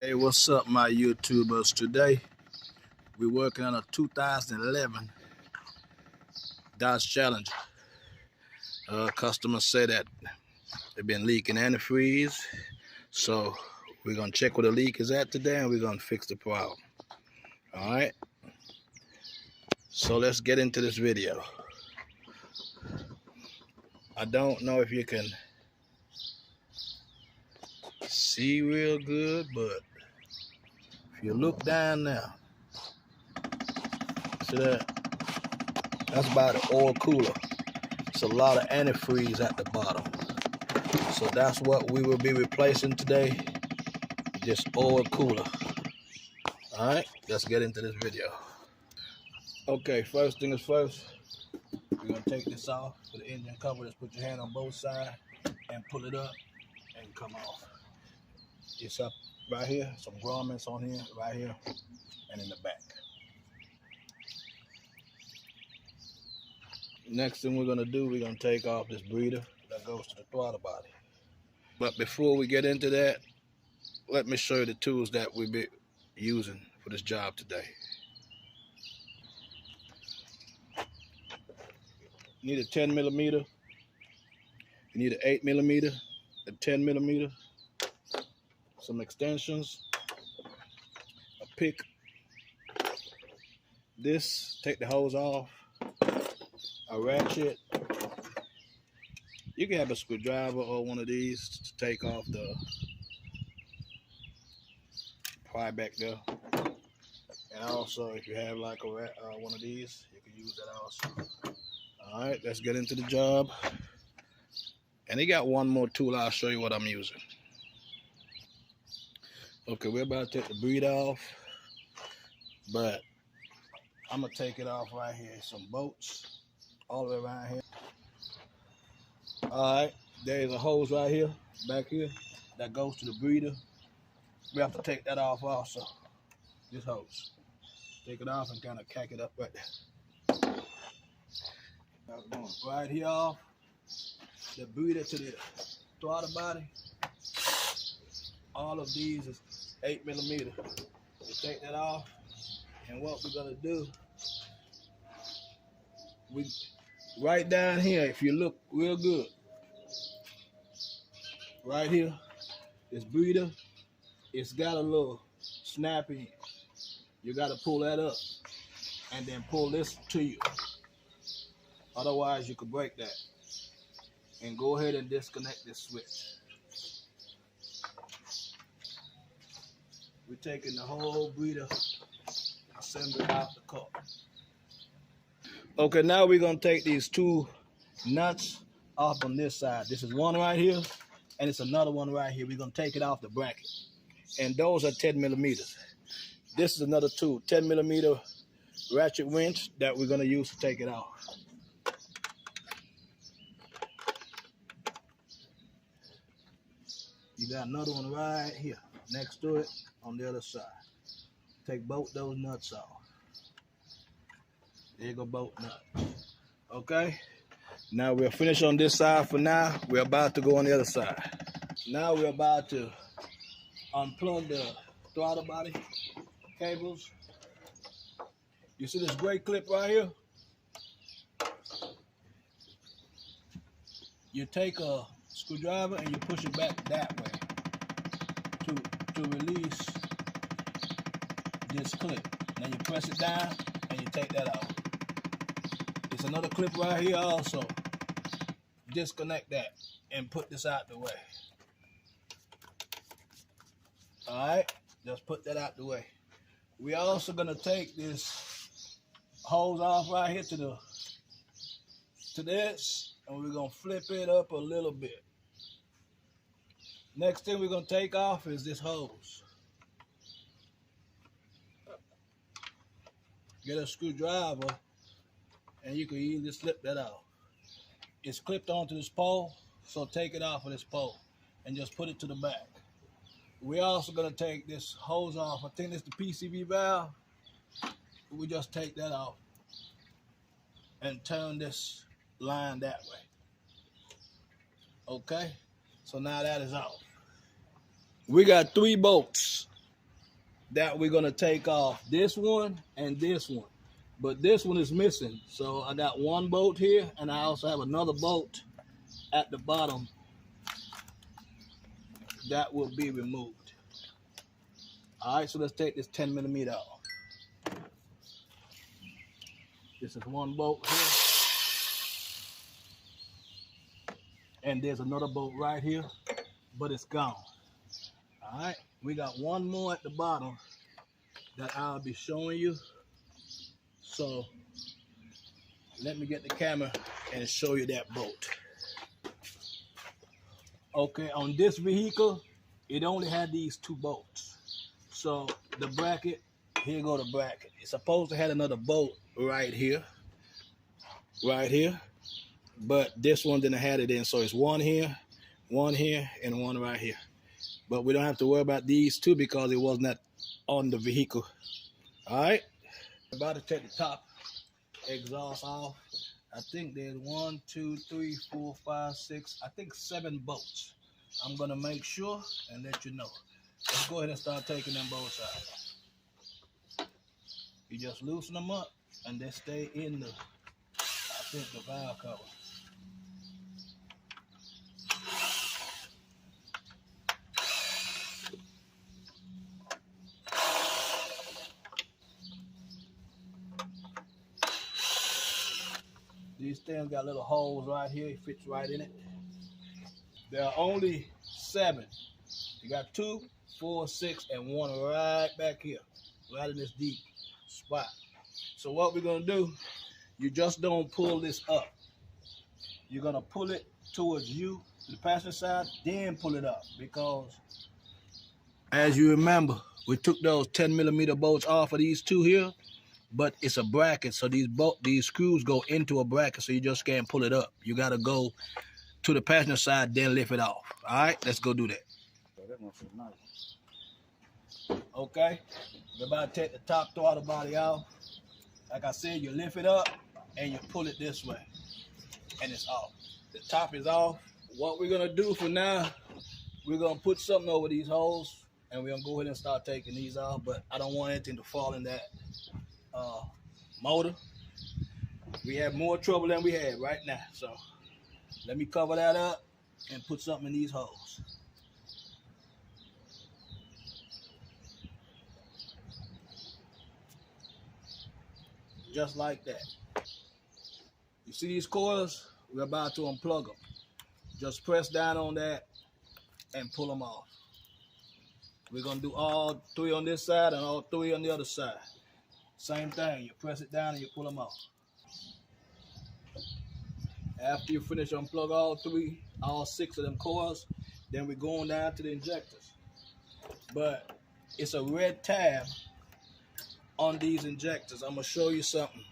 Hey, what's up, my YouTubers? Today we're working on a 2011 Dodge Challenger. Customers say that they've been leaking antifreeze, so we're gonna check where the leak is at today, and we're gonna fix the problem. All right. So let's get into this video. I don't know if you can see real good, but if you look down now, see that? That's about an oil cooler. It's a lot of antifreeze at the bottom. So that's what we will be replacing today, this oil cooler. All right, let's get into this video. Okay, first thing is first, we're gonna take this off with the engine cover. Just put your hand on both sides and pull it up and come off. It's up right here, some grommets on here, right here, and in the back. Next thing we're gonna do, we're gonna take off this breather that goes to the throttle body. But before we get into that, let me show you the tools that we'll be using for this job today. You need a 10mm, you need an 8mm, a 10mm, some extensions, a pick, this, take the hose off, a ratchet. You can have a screwdriver or one of these to take off the pry back there. And also, if you have like a one of these, you can use that also. All right, let's get into the job. And he got one more tool. I'll show you what I'm using. Okay, we're about to take the breather off, but I'm gonna take it off right here. Some bolts all the way around here. All right, there's a hose right here, back here, that goes to the breather. We have to take that off also. This hose. Take it off and kind of cack it up right there. Right here off the breather to the throttle body. All of these is 8mm. We take that off, and what we're gonna do, we right down here, if you look real good, right here, this breather, it's got a little snap in. You gotta pull that up and then pull this to you. Otherwise, you could break that. And go ahead and disconnect this switch. We're taking the whole breather assembly out the car. Okay, now we're gonna take these two nuts off on this side. This is one right here, and it's another one right here. We're gonna take it off the bracket. And those are 10mm. This is another tool, 10mm ratchet wrench that we're gonna use to take it off. You got another one right here next to it on the other side. Take both those nuts off. There you go, both nuts. Okay, now we're finished on this side for now. We're about to go on the other side. Now we're about to unplug the throttle body cables. You see this gray clip right here? You take a screwdriver and you push it back that way to release this clip. Then you press it down and you take that off. There's another clip right here also. Disconnect that and put this out the way. All right, just put that out the way. We're also gonna take this hose off right here to this, and we're gonna flip it up a little bit. Next thing we're gonna take off is this hose. Get a screwdriver, and you can easily slip that out. It's clipped onto this pole, so take it off of this pole and just put it to the back. We're also gonna take this hose off. I think it's the PCV valve. We just take that off and turn this line that way. Okay, so now that is off. We got 3 bolts that we're gonna take off this one and this one, but this one is missing. So I got one bolt here, and I also have another bolt at the bottom that will be removed. All right, so let's take this 10mm off. This is one bolt here, and there's another bolt right here, but it's gone. All right, we got one more at the bottom that I'll be showing you. So let me get the camera and show you that bolt. Okay, on this vehicle, it only had these two bolts. So the bracket, here go the bracket. It's supposed to have another bolt right here, but this one didn't have it in. So it's one here, and one right here. But we don't have to worry about these two because it wasn't on the vehicle. All right, I'm about to take the top exhaust off. I think there's 1, 2, 3, 4, 5, 6, I think 7 bolts. I'm gonna make sure and let you know. Let's go ahead and start taking them bolts out. You just loosen them up and they stay in the, I think, the valve cover. These things got little holes right here. It fits right in it. There are only 7. You got 2, 4, 6, and 1 right back here, right in this deep spot. So what we're gonna do, you just don't pull this up. You're gonna pull it towards you, to the passenger side, then pull it up, because as you remember, we took those 10mm bolts off of these two here, but it's a bracket, so these screws go into a bracket, so you just can't pull it up. You gotta go to the passenger side, then lift it off. All right, let's go do that. Okay, we're about to take the top throttle body off. Like I said, you lift it up and you pull it this way, and it's off. The top is off. What we're gonna do for now, we're gonna put something over these holes, and we're gonna go ahead and start taking these off, but I don't want anything to fall in that motor. We have more trouble than we had right now, so let me cover that up and put something in these holes. Just like that. You see these coils? We're about to unplug them. Just press down on that and pull them off. We're gonna do all 3 on this side and all 3 on the other side. Same thing, you press it down and you pull them off. After you finish unplug all 6 of them coils, then we're going down to the injectors. But it's a red tab on these injectors. I'm gonna show you something.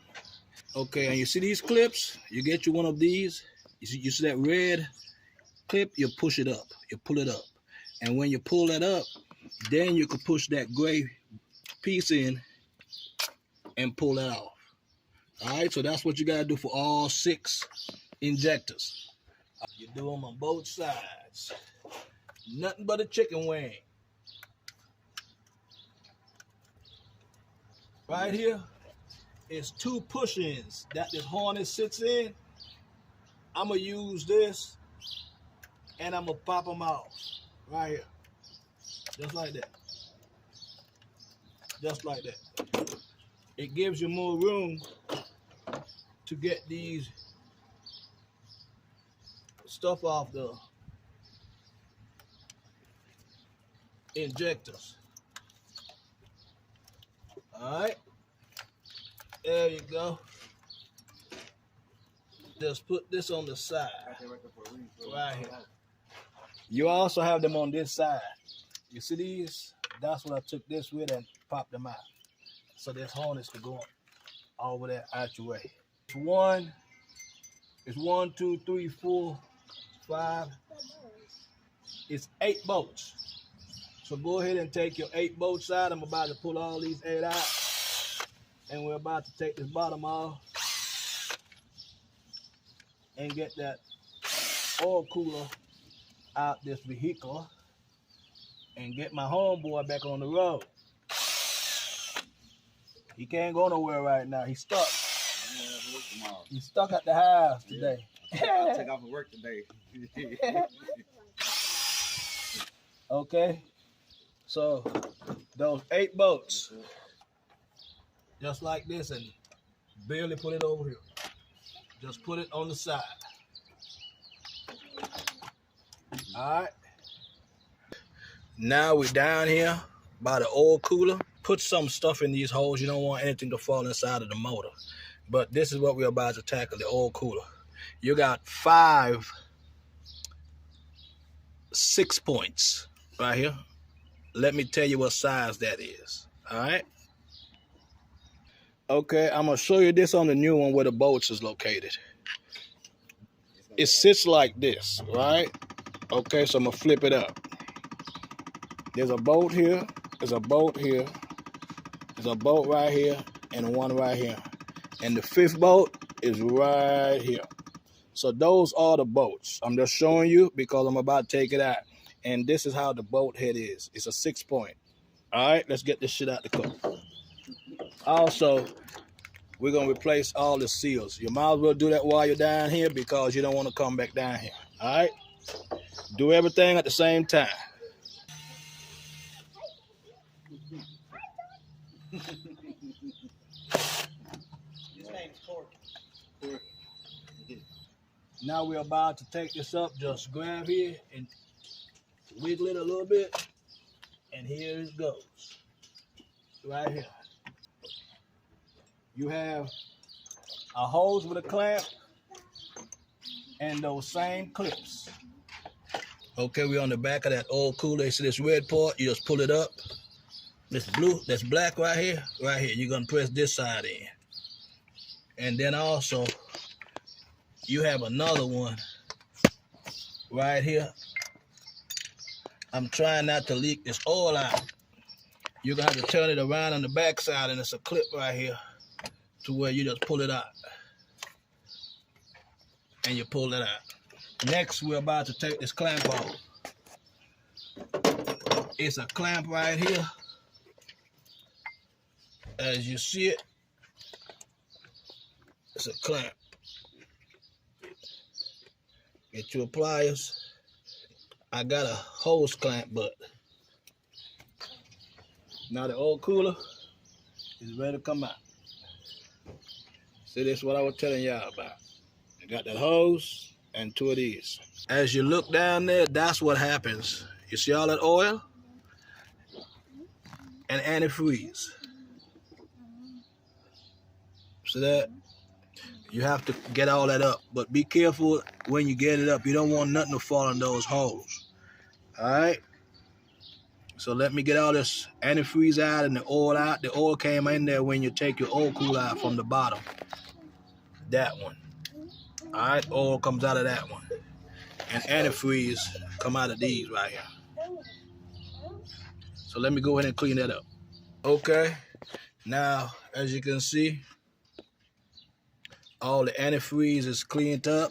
Okay, and you see these clips? You get you one of these. You see that red clip? You push it up, you pull it up. And when you pull that up, then you can push that gray piece in and pull that off. All right, so that's what you gotta do for all 6 injectors. You do them on both sides. Nothing but a chicken wing. Right here is 2 push-ins that this harness sits in. I'm gonna use this and I'm gonna pop them out right here. Just like that. Just like that. It gives you more room to get these stuff off the injectors. All right, there you go. Just put this on the side, right here. You also have them on this side. You see these? That's what I took this with and popped them out. So this harness to go over there out your way. It's 1, 2, 3, 4, 5. It's 8 bolts. So go ahead and take your 8 bolts out. I'm about to pull all these 8 out. And we're about to take this bottom off and get that oil cooler out this vehicle and get my homeboy back on the road. He can't go nowhere right now. He's stuck. He's stuck at the house today. I'll take off from work today. Okay. So those 8 bolts, just like this, and barely put it over here. Just put it on the side. All right. Now we're down here by the oil cooler. Put some stuff in these holes. You don't want anything to fall inside of the motor. But this is what we're about to tackle, the oil cooler. You got 5 6-points right here. Let me tell you what size that is. All right. Okay, I'm gonna show you this on the new one where the bolts is located. It sits like this, right? Okay, so I'm gonna flip it up. There's a bolt here, there's a bolt here, there's a bolt right here, and one right here. And the 5th bolt is right here. So those are the bolts. I'm just showing you because I'm about to take it out. And this is how the bolt head is. It's a 6-point. All right, let's get this shit out the car. Also, we're going to replace all the seals. You might as well do that while you're down here because you don't want to come back down here. All right? Do everything at the same time. Now we're about to take this up. Just grab here and wiggle it a little bit. And here it goes. Right here. You have a hose with a clamp and those same clips. Okay, we're on the back of that oil cooler. See this red part? You just pull it up. This blue, that's black right here. Right here. You're going to press this side in. And then also, you have another one right here. I'm trying not to leak this oil out. You're going to have to turn it around on the back side, and it's a clip right here to where you just pull it out. And you pull it out. Next, we're about to take this clamp off. It's a clamp right here. As you see it, it's a clamp. Get your pliers. I got a hose clamp, but now the oil cooler is ready to come out. See, this is what I was telling y'all about. I got that hose and 2 of these. As you look down there, that's what happens. You see all that oil and antifreeze. See that? You have to get all that up, but be careful when you get it up. You don't want nothing to fall in those holes. All right? So let me get all this antifreeze out and the oil out. The oil came in there when you take your oil cooler out from the bottom. That one. All right? Oil comes out of that one. And antifreeze come out of these right here. So let me go ahead and clean that up. Okay. Now, as you can see, all the antifreeze is cleaned up.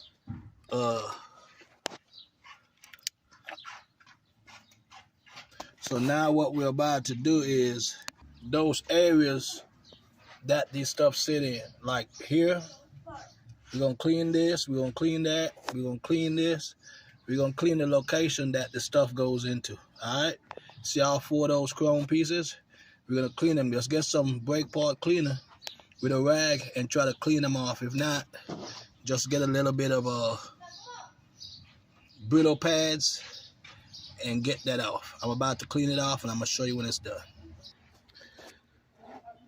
So now what we're about to do is those areas that these stuff sit in, like here, we're gonna clean this, we're gonna clean that, we're gonna clean this, we're gonna clean the location that the stuff goes into. All right, see all 4 of those chrome pieces? We're gonna clean them. Just get some brake part cleaner with a rag and try to clean them off. If not, just get a little bit of brittle pads and get that off. I'm about to clean it off and I'm gonna show you when it's done.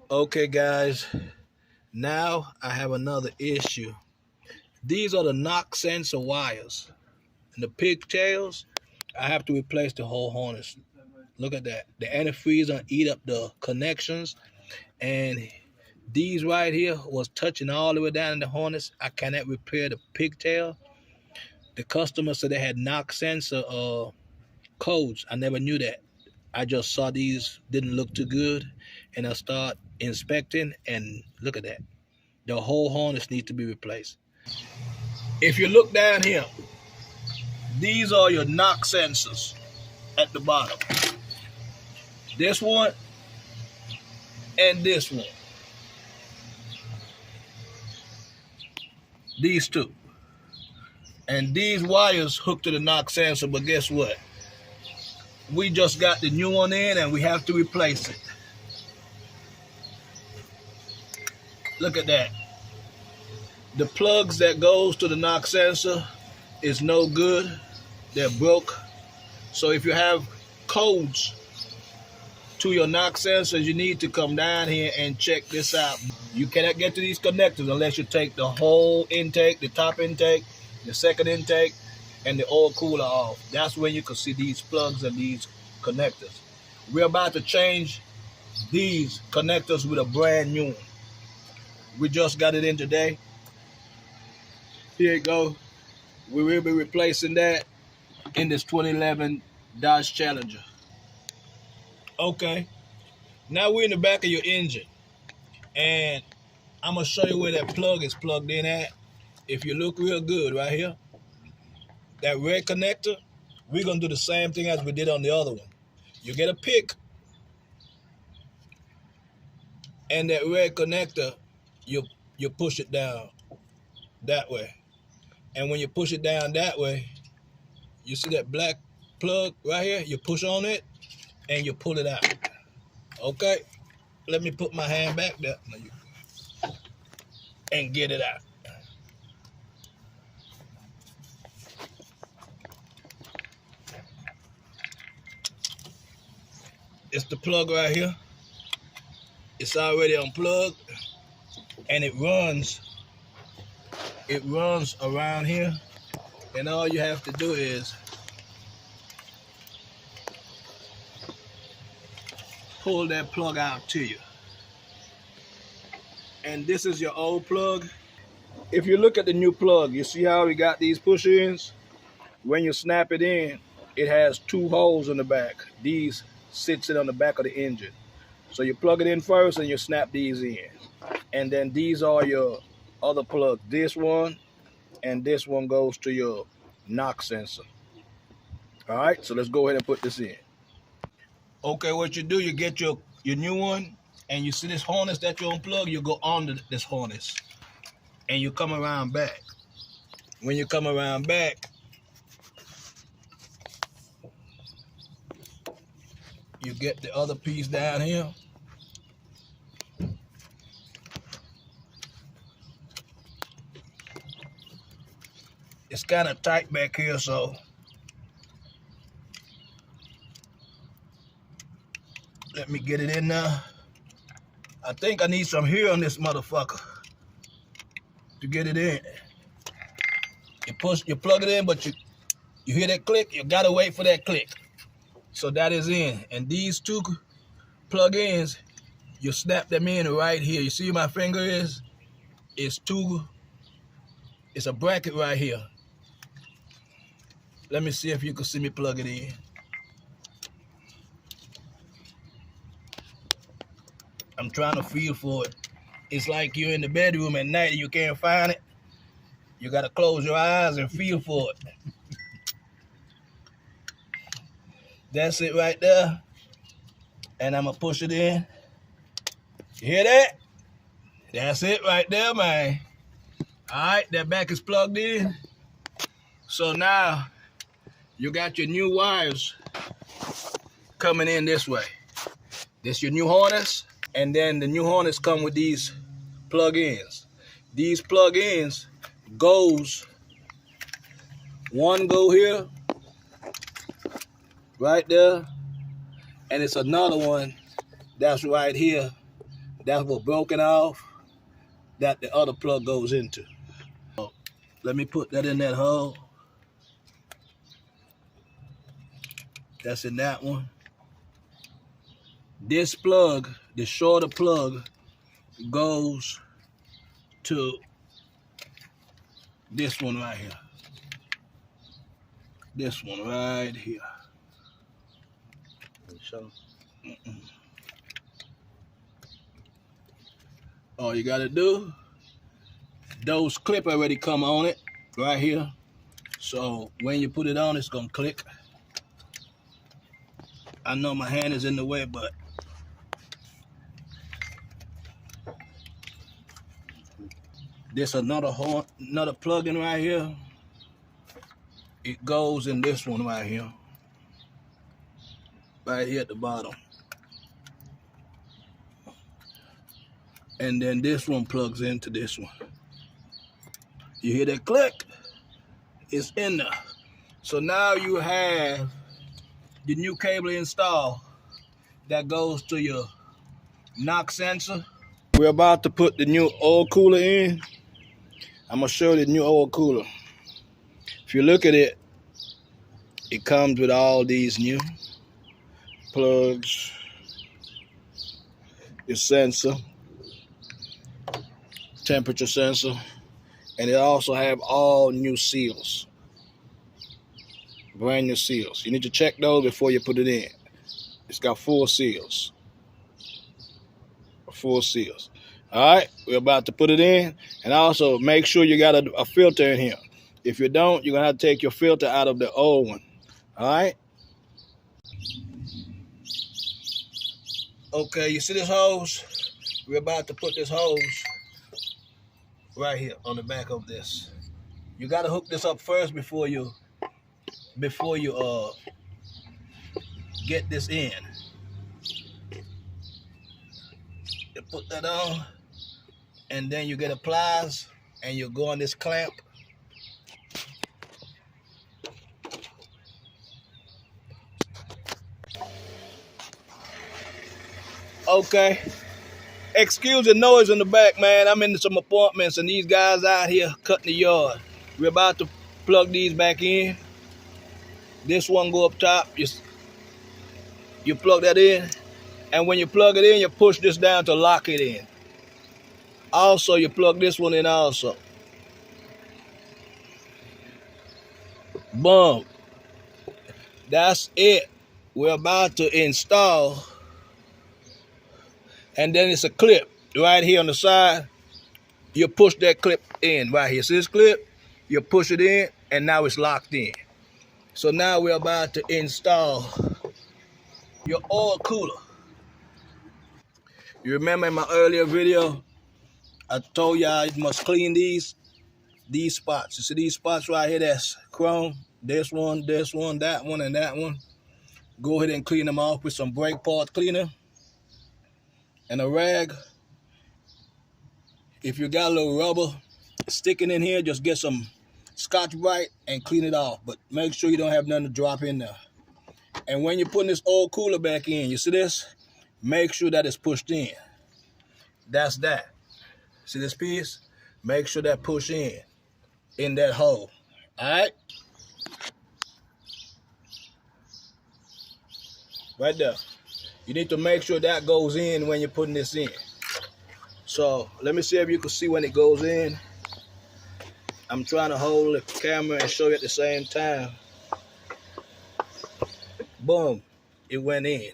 Okay guys, now I have another issue. These are the knock sensor wires. And the pigtails, I have to replace the whole harness. Look at that. The antifreeze gonna eat up the connections, and these right here was touching all the way down in the harness. I cannot repair the pigtail. The customer said they had knock sensor codes. I never knew that. I just saw these didn't look too good, and I start inspecting, and look at that. The whole harness needs to be replaced. If you look down here, these are your knock sensors at the bottom. This one and this one. These two. And these wires hook to the knock sensor, but guess what? We just got the new one in and we have to replace it. Look at that. The plugs that goes to the knock sensor is no good. They're broke. So if you have codes to your knock sensors, you need to come down here and check this out. You cannot get to these connectors unless you take the whole intake, the top intake, the second intake, and the oil cooler off. That's when you can see these plugs and these connectors. We're about to change these connectors with a brand new one. We just got it in today. Here you go. We will be replacing that in this 2011 Dodge Challenger. Okay, now we're in the back of your engine, and I'm gonna show you where that plug is plugged in at. If you look real good right here, that red connector, we're gonna do the same thing as we did on the other one. You get a pick, and that red connector, you push it down that way. And when you push it down that way, you see that black plug right here? You push on it, and you pull it out. Okay? Let me put my hand back there and get it out. It's the plug right here. It's already unplugged, and it runs around here, and all you have to do is pull that plug out to you. And this is your old plug. If you look at the new plug, you see how we got these push-ins? When you snap it in, it has two holes in the back. These sits it on the back of the engine. So you plug it in first and you snap these in. And then these are your other plugs. This one and this one goes to your knock sensor. All right, so let's go ahead and put this in. Okay, what you do, you get your new one, and you see this harness that you unplug, you go under this harness, and you come around back. When you come around back, you get the other piece down here. It's kind of tight back here, so let me get it in now. I think I need some here on this motherfucker to get it in. You plug it in, but you hear that click, you gotta wait for that click. So that is in. And these two plug-ins, you snap them in right here. You see where my finger is? It's a bracket right here. Let me see if you can see me plug it in. I'm trying to feel for it. It's like you're in the bedroom at night and you can't find it. You gotta close your eyes and feel for it. That's it right there. And I'm gonna push it in. You hear that? That's it right there, man. All right, that back is plugged in. So now you got your new wires coming in this way. This your new harness, and then the new harness come with these plug-ins. These plug-ins one go here, right there, and it's another one that's right here. That's what broken off, that the other plug goes into. So let me put that in that hole. That's in that one. This plug, the shorter plug, goes to this one right here. This one right here. All you gotta do, those clip already come on it right here. So when you put it on, it's gonna click. I know my hand is in the way, but This another horn, another plug-in right here. It goes in this one right here at the bottom. And then this one plugs into this one. You hear that click? It's in there. So now you have the new cable installed that goes to your knock sensor. We're about to put the new oil cooler in. I'm gonna show you the new oil cooler. If you look at it, it comes with all these new plugs, your sensor, temperature sensor, and it also have all new seals, brand new seals. You need to check those before you put it in. It's got full seals. Full seals. All right, we're about to put it in, and also make sure you got a filter in here. If you don't, you're gonna have to take your filter out of the old one. All right. Okay, you see this hose? We're about to put this hose right here on the back of this. You gotta hook this up first before you get this in. You put that on, and then you get a pliers, and you go on this clamp. Okay. Excuse the noise in the back, man. I'm in some appointments, and these guys out here cutting the yard. We're about to plug these back in. This one go up top. You plug that in, and when you plug it in, you push this down to lock it in. Also, you plug this one in also. Boom. That's it. We're about to install. And then it's a clip right here on the side. You push that clip in right here. See this clip? You push it in, and now it's locked in. So now we're about to install your oil cooler. You remember in my earlier video, I told y'all you must clean these spots. You see these spots right here? That's chrome. This one, that one, and that one. Go ahead and clean them off with some brake part cleaner and a rag. If you got a little rubber sticking in here, just get some Scotch-Brite and clean it off. But make sure you don't have nothing to drop in there. And when you're putting this old cooler back in, you see this? Make sure that it's pushed in. That's that. See this piece? Make sure that push in that hole. All right? Right there. You need to make sure that goes in when you're putting this in. So let me see if you can see when it goes in. I'm trying to hold the camera and show you at the same time. Boom, it went in.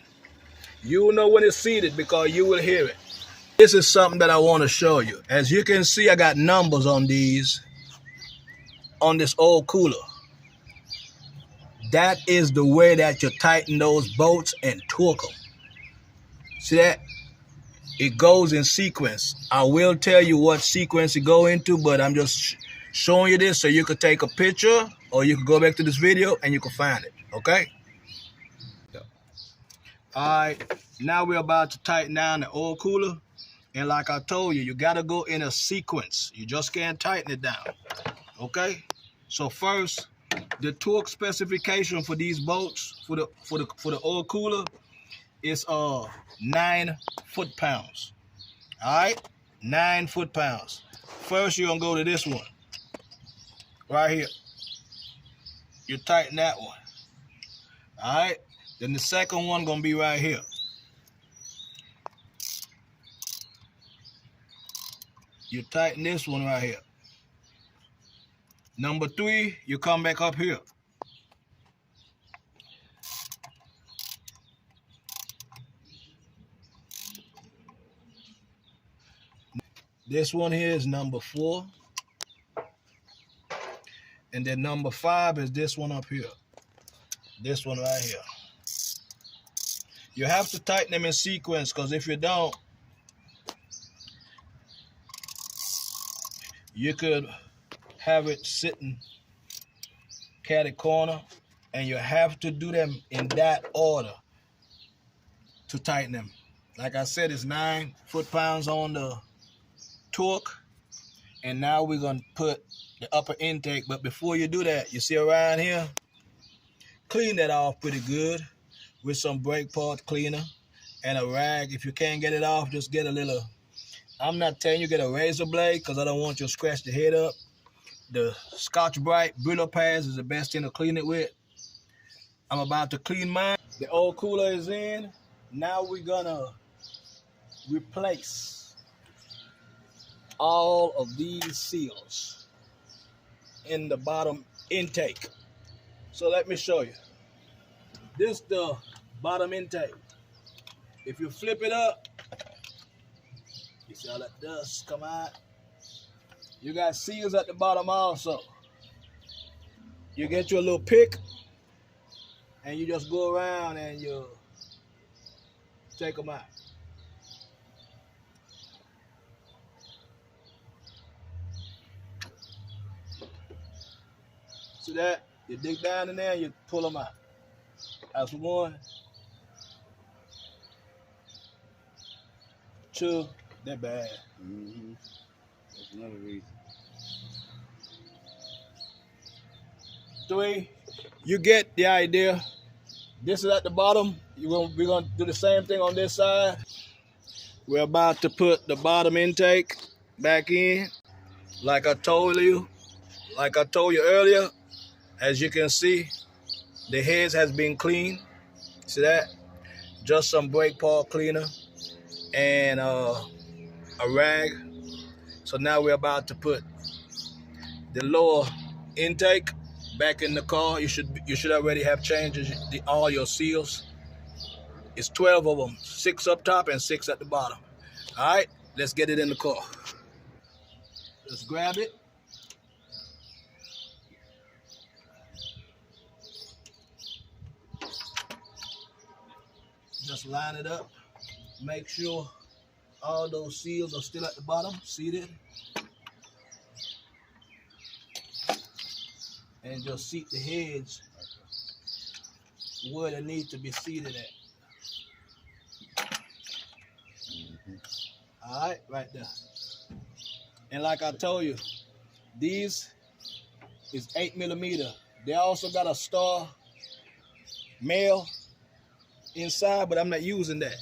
You will know when it's seated because you will hear it. This is something that I want to show you. As you can see, I got numbers on these, on this old cooler. That is the way that you tighten those bolts and torque them. See that? It goes in sequence. I will tell you what sequence it go into, but I'm just showing you this so you could take a picture or you can go back to this video and you can find it, okay? All right, now we're about to tighten down the oil cooler. And like I told you, you gotta go in a sequence. You just can't tighten it down, okay? So first, the torque specification for these bolts, for the oil cooler, is 9 foot-pounds. All right, 9 foot-pounds. First, you're gonna go to this one, right here. You tighten that one. All right. Then the second one gonna be right here. You tighten this one right here. Number 3, you come back up here. This one here is number 4. And then number 5 is this one up here. This one right here. You have to tighten them in sequence because if you don't, You could have it sitting catty corner, and you have to do them in that order to tighten them. Like I said, it's 9 foot-pounds on the torque, and now we're gonna put the upper intake. But before you do that, you see around here, clean that off pretty good with some brake part cleaner and a rag. If you can't get it off, just get a little, I'm not telling you get a razor blade because I don't want you to scratch the head up. The Scotch-Brite Brillo pads is the best thing to clean it with. I'm about to clean mine. The old cooler is in. Now we're gonna replace all of these seals in the bottom intake. So let me show you. This is the bottom intake. If you flip it up, you see all that dust come out. You got seals at the bottom also. You get your little pick and you just go around and you take them out. See that? You dig down in there and you pull them out. That's 1, 2, they're bad. That's another reason. 3, you get the idea. This is at the bottom. We're gonna do the same thing on this side. We're about to put the bottom intake back in. Like I told you earlier, as you can see, the heads has been cleaned. See that? Just some brake part cleaner and a rag. So now we're about to put the lower intake back in the car. You should already have changed all your seals. It's 12 of them, 6 up top and 6 at the bottom. All right, let's get it in the car. Let's grab it. Just line it up. Make sure all those seals are still at the bottom, seated. And just seat the heads where they need to be seated at. All right, right there. And like I told you, these is 8mm. They also got a star male inside, but I'm not using that.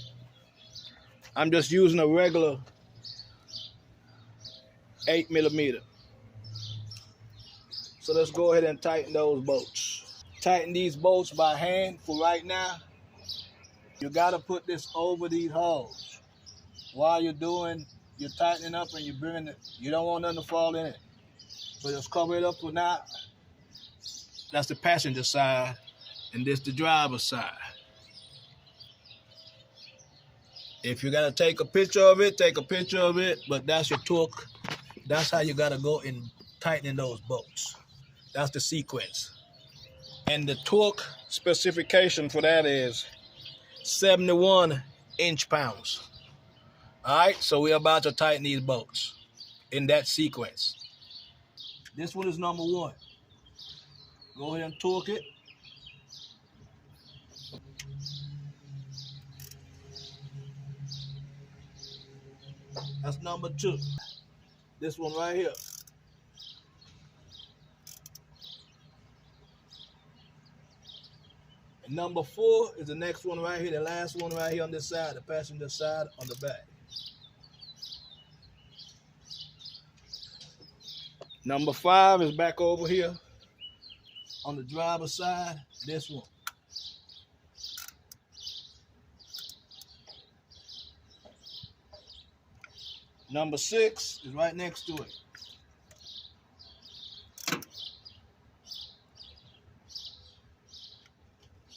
I'm just using a regular 8mm. So let's go ahead and tighten those bolts. Tighten these bolts by hand for right now. You gotta put this over these holes. While you're tightening up and you're bringing it, you don't want nothing to fall in it. So just cover it up for now. That's the passenger side, and this the driver's side. If you gotta take a picture of it, take a picture of it, but that's your torque. That's how you gotta go in tightening those bolts. That's the sequence. And the torque specification for that is 71 inch-pounds. All right, so we're about to tighten these bolts in that sequence. This one is number 1. Go ahead and torque it. That's number 2. This one right here. And number 4 is the next one right here, the last one right here on this side, the passenger side on the back. Number 5 is back over here on the driver's side, this one. Number 6 is right next to it.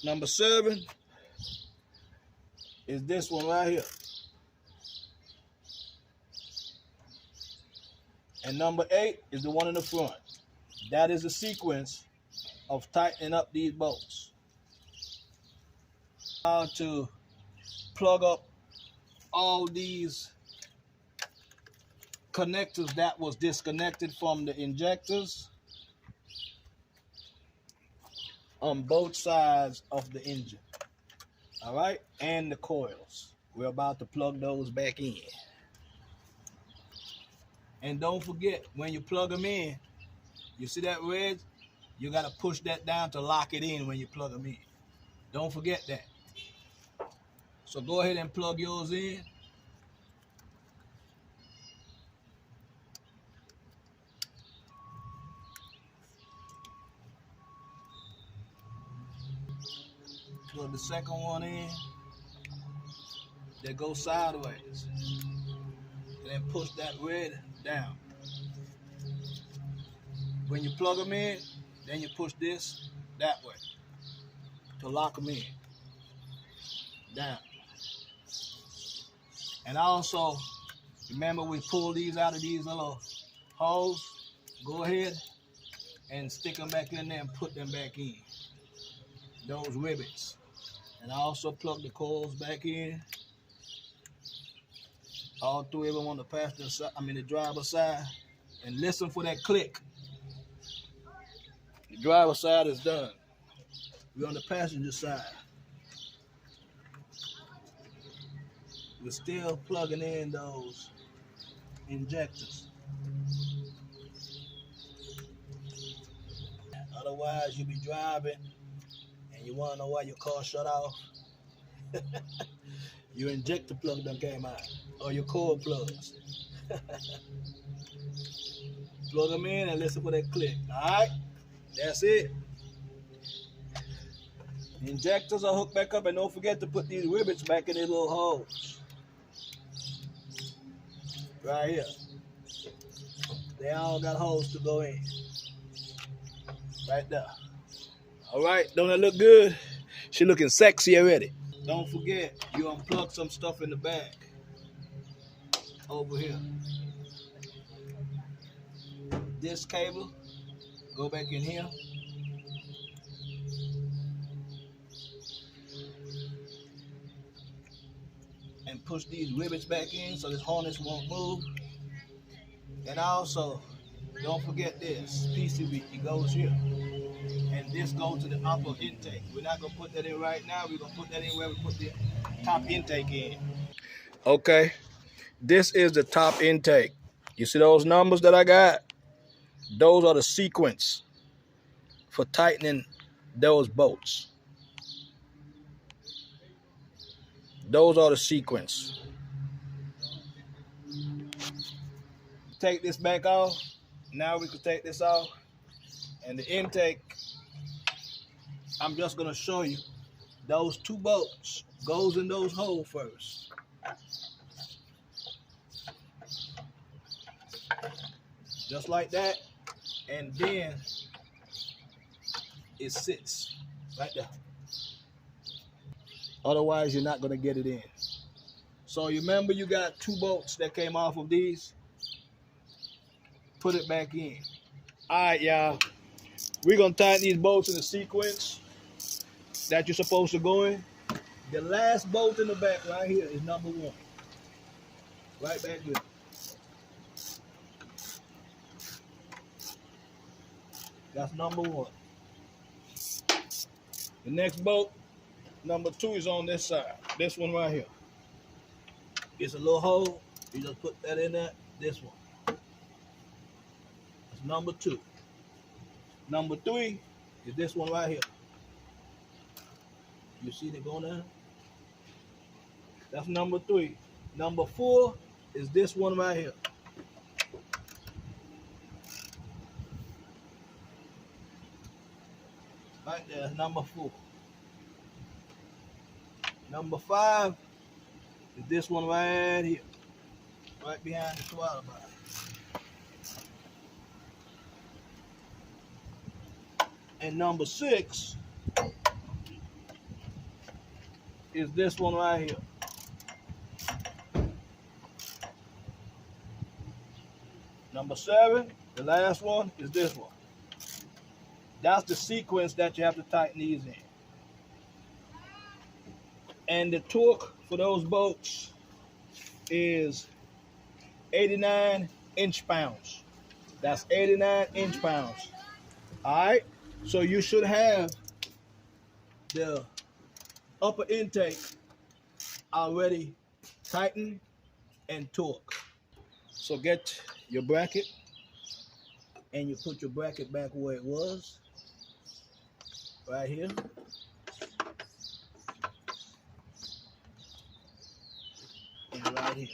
Number 7 is this one right here. And number 8 is the one in the front. That is the sequence of tightening up these bolts. How to plug up all these connectors that was disconnected from the injectors on both sides of the engine. All right, and the coils. We're about to plug those back in. And don't forget, when you plug them in, you see that wedge? You got to push that down to lock it in when you plug them in. Don't forget that. So go ahead and plug yours in. Plug the second one in. Then go sideways. And then push that wedge down. When you plug them in, then you push this that way to lock them in. Down. And also, remember we pull these out of these little holes. Go ahead and stick them back in there and put them back in. Those rivets. And I also plug the coils back in. All three of them on the passenger side, the driver's side. And listen for that click. The driver's side is done. We're on the passenger side. We're still plugging in those injectors. Otherwise, you'll be driving and you want to know why your car shut off. Your injector plug done came out, or your coil plugs. Plug them in and listen for that click. All right, that's it. The injectors are hooked back up, and don't forget to put these rivets back in their little holes. Right here. They all got holes to go in. Right there. All right, don't that look good? She looking sexy already. Don't forget, you unplug some stuff in the back. Over here. This cable, go back in here. And push these rivets back in so this harness won't move. And also, don't forget this PCB, it goes here. And this goes to the upper intake. We're not gonna put that in right now. We're gonna put that in where we put the top intake in. Okay, this is the top intake. You see those numbers that I got? Those are the sequence for tightening those bolts. Those are the sequence. Take this back off. Now we can take this off. And the intake, I'm just gonna show you. Those two bolts goes in those holes first. Just like that. And then it sits right there. Otherwise, you're not gonna get it in. So you remember you got two bolts that came off of these? Put it back in. All right, y'all. We're gonna tighten these bolts in the sequence that you're supposed to go in. The last bolt in the back right here is number 1. Right back here. That's number 1. The next bolt, number 2, is on this side. This one right here. It's a little hole. You just put that in there. This one. That's number 2. Number 3 is this one right here. You see it going down? That's number 3. Number 4 is this one right here. Right there, number 4. Number 5 is this one right here. Right behind the throttle body. And number 6 is this one right here. Number 7, the last one, is this one. That's the sequence that you have to tighten these in. And the torque for those bolts is 89 inch-pounds. That's 89 inch-pounds. All right, so you should have the upper intake already tightened and torqued. So get your bracket and you put your bracket back where it was, right here. And right here.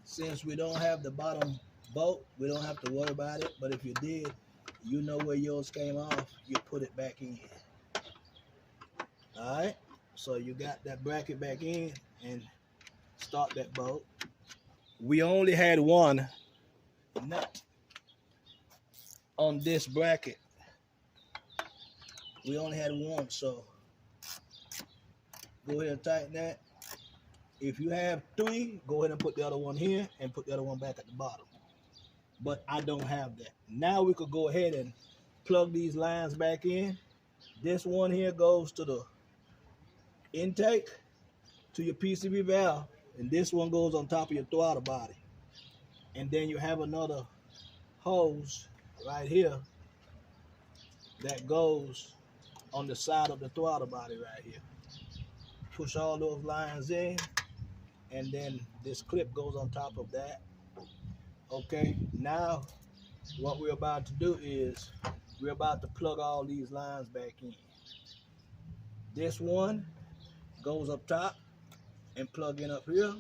Since we don't have the bottom bolt, we don't have to worry about it. But if you did, you know where yours came off, you put it back in. All right, so you got that bracket back in and start that bolt. We only had one nut on this bracket. We only had one, so go ahead and tighten that. If you have three, go ahead and put the other one here and put the other one back at the bottom. But I don't have that. Now we could go ahead and plug these lines back in. This one here goes to the intake, to your PCV valve, and this one goes on top of your throttle body. And then you have another hose right here that goes on the side of the throttle body right here. Push all those lines in, and then this clip goes on top of that. Okay, now what we're about to do is we're about to plug all these lines back in. This one goes up top and plug in up here.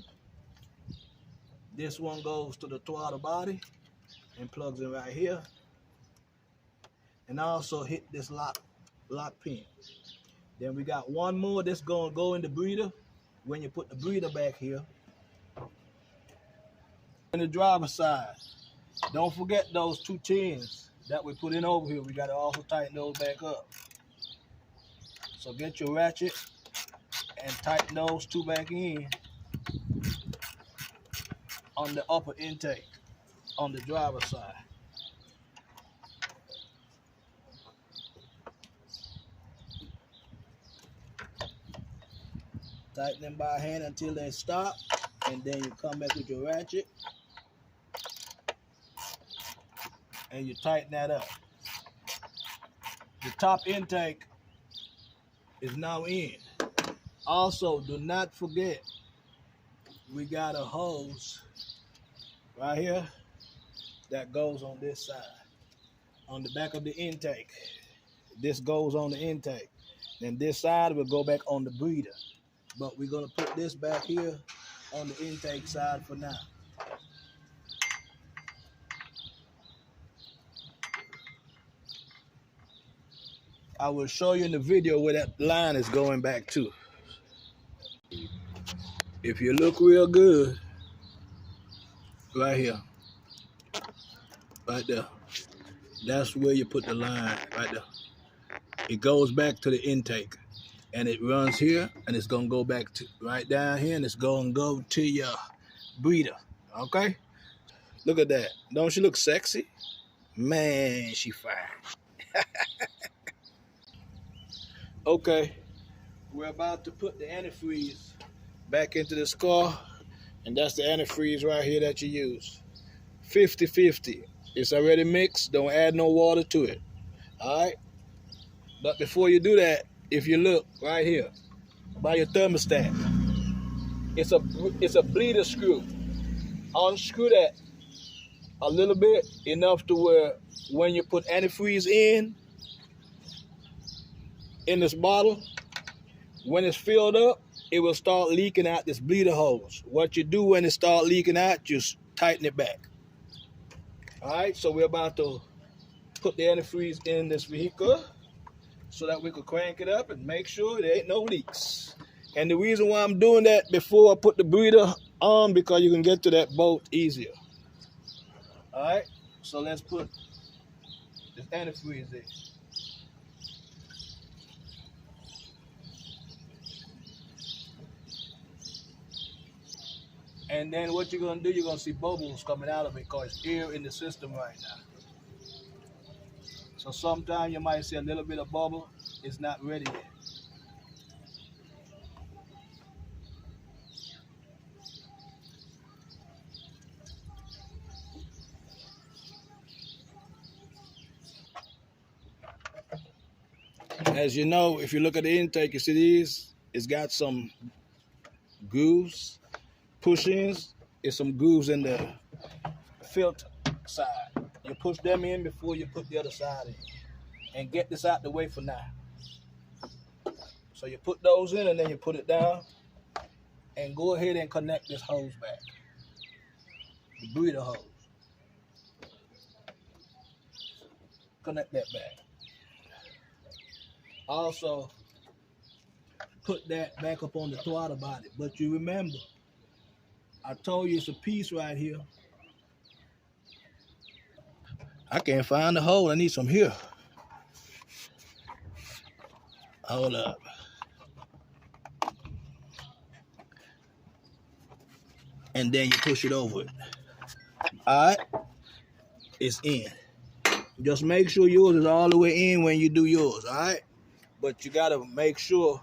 This one goes to the throttle body and plugs in right here. And also hit this lock pin. Then we got one more that's gonna go in the breather when you put the breather back here. On the driver's side, don't forget those 2 tins that we put in over here. We gotta also tighten those back up. So get your ratchet and tighten those 2 back in on the upper intake on the driver's side. Tighten them by hand until they stop, and then you come back with your ratchet and you tighten that up. The top intake is now in. Also, do not forget, we got a hose right here that goes on this side, on the back of the intake. This goes on the intake. Then this side will go back on the breather. But we're gonna put this back here on the intake side for now. I will show you in the video where that line is going back to. If you look real good, right here, right there, that's where you put the line, right there. It goes back to the intake, and it runs here, and it's gonna go back to right down here, and it's gonna go to your breather. Okay, look at that. Don't she look sexy? Man, she fine. Okay, we're about to put the antifreeze back into this car, and that's the antifreeze right here that you use. 50-50. It's already mixed. Don't add no water to it. All right. But before you do that, if you look right here by your thermostat, it's a bleeder screw. Unscrew that a little bit, enough to where when you put antifreeze in this bottle, when it's filled up, it will start leaking out this bleeder hose. What you do when it start leaking out, just tighten it back. All right, so we're about to put the antifreeze in this vehicle so that we could crank it up and make sure there ain't no leaks. And the reason why I'm doing that before I put the breather on, because you can get to that bolt easier. All right, so let's put this antifreeze in. And then what you're gonna do, you're gonna see bubbles coming out of it because it's air in the system right now. So sometimes you might see a little bit of bubble. It's not ready yet. As you know, if you look at the intake, you see these, it's got some grooves, push-ins. There's some grooves in the filter side. You push them in before you put the other side in. And get this out the way for now. So you put those in and then you put it down. And go ahead and connect this hose back. The breather hose. Connect that back. Also, put that back up on the throttle body. But you remember, I told you it's a piece right here. I can't find the hole. I need some here. Hold up. And then you push it over it. All right? It's in. Just make sure yours is all the way in when you do yours, all right? But you got to make sure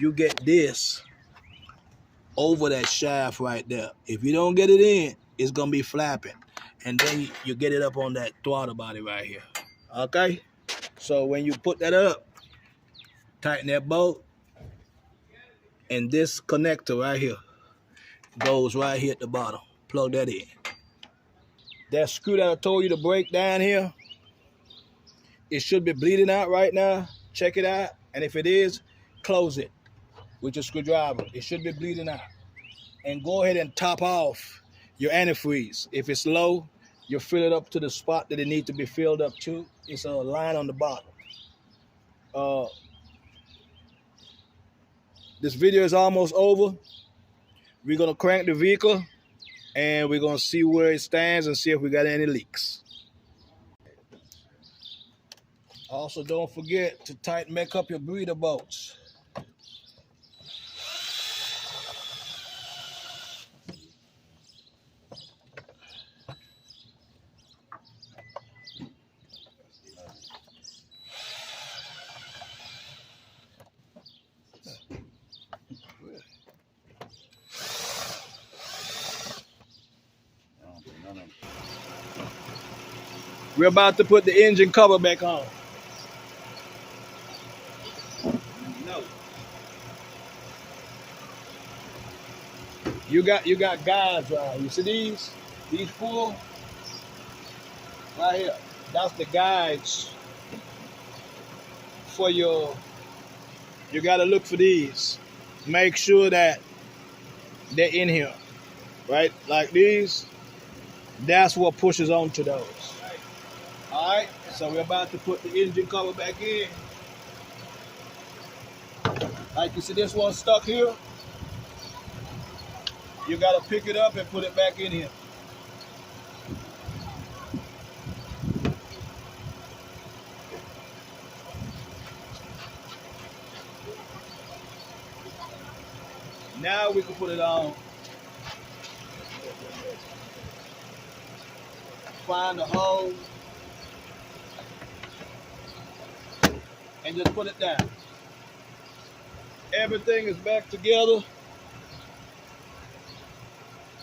you get this over that shaft right there. If you don't get it in, it's going to be flapping. And then you get it up on that throttle body right here. Okay? So when you put that up, tighten that bolt. And this connector right here goes right here at the bottom. Plug that in. That screw that I told you to break down here, it should be bleeding out right now. Check it out. And if it is, close it with your screwdriver. It should be bleeding out. And go ahead and top off your antifreeze. If it's low, you fill it up to the spot that it needs to be filled up to. It's a line on the bottom. This video is almost over. We're going to crank the vehicle and we're going to see where it stands and see if we got any leaks. Also, don't forget to make up your breather bolts. We're about to put the engine cover back on. No. You got guides right here. You see these? These four? Right here. That's the guides for your, you gotta look for these. Make sure that they're in here. Right? Like these. That's what pushes onto those. Alright, so we're about to put the engine cover back in. Like you see this one stuck here. You gotta pick it up and put it back in here. Now we can put it on. Find the hole. And just put it down. Everything is back together.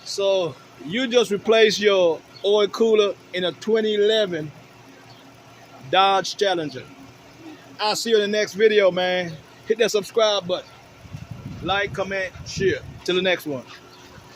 So you just replace your oil cooler in a 2011 Dodge Challenger. I'll see you in the next video, man. Hit that subscribe button. Like, comment, share. Till the next one.